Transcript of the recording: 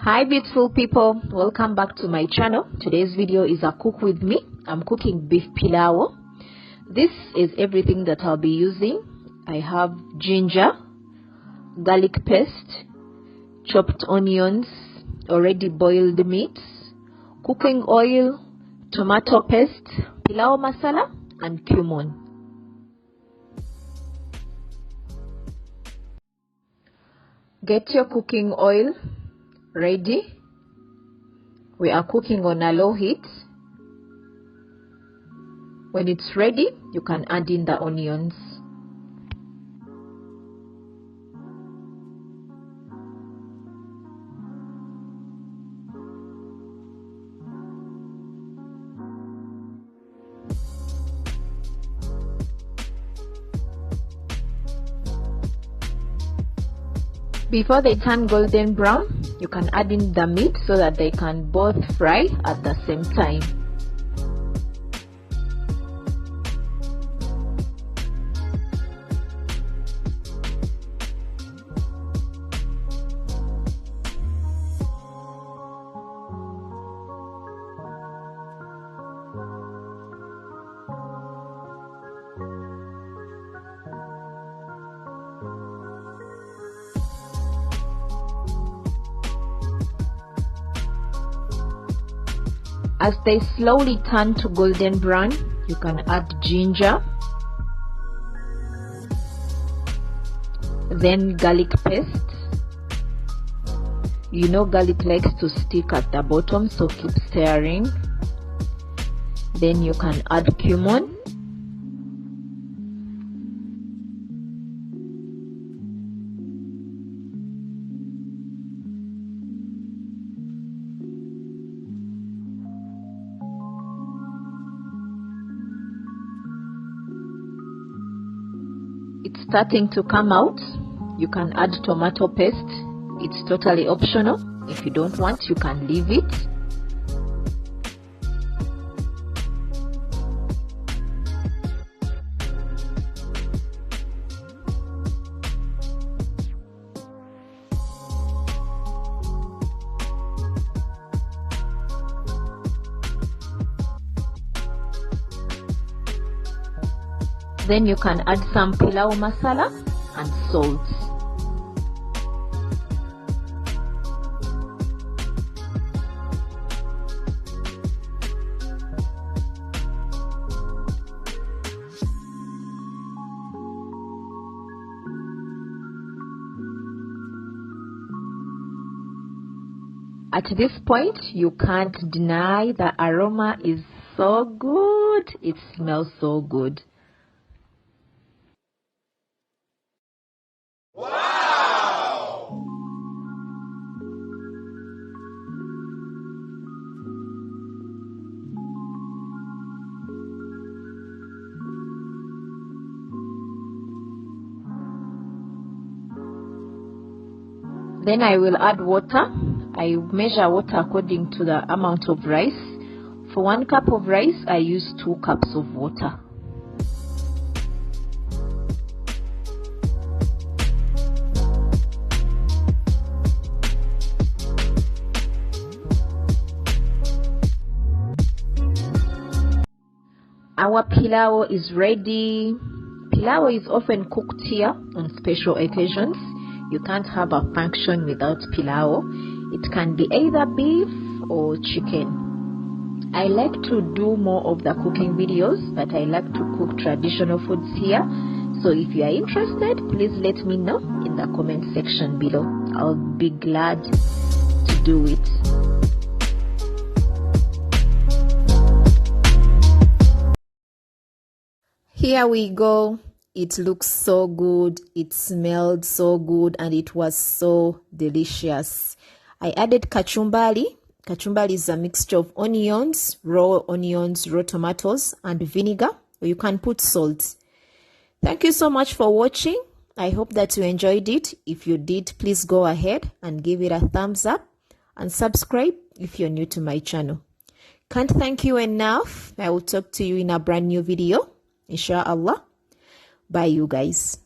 Hi beautiful people, welcome back to my channel. Today's video is a cook with me. I'm cooking beef pilau. This is everything that I'll be using. I have ginger, garlic paste, chopped onions, already boiled meat, cooking oil, tomato paste, pilau masala, and cumin. Get your cooking oil ready. We are cooking on a low heat. When it's ready, you can add in the onions. Before they turn golden brown, you can add in the meat so that they can both fry at the same time. As they slowly turn to golden brown, you can add ginger, then garlic paste. You know garlic likes to stick at the bottom, so keep stirring. Then you can add cumin. It's starting to come out. You can add tomato paste. It's totally optional. If you don't want, you can leave it. Then you can add some pilau masala and salt. At this point, you can't deny the aroma is so good. It smells so good. Then I will add water. I measure water according to the amount of rice. For 1 cup of rice, I use 2 cups of water. Our pilau is ready. Pilau is often cooked here on special occasions. You can't have a function without pilau. It can be either beef or chicken. I like to do more of the cooking videos, but I like to cook traditional foods here. So if you are interested, please let me know in the comment section below. I'll be glad to do it. Here we go. It looks so good, it smelled so good, and it was so delicious. I added kachumbari. Kachumbari is a mixture of onions, raw tomatoes, and vinegar. Or you can put salt. Thank you so much for watching. I hope that you enjoyed it. If you did, please go ahead and give it a thumbs up and subscribe if you're new to my channel. Can't thank you enough. I will talk to you in a brand new video, inshallah. Bye, you guys.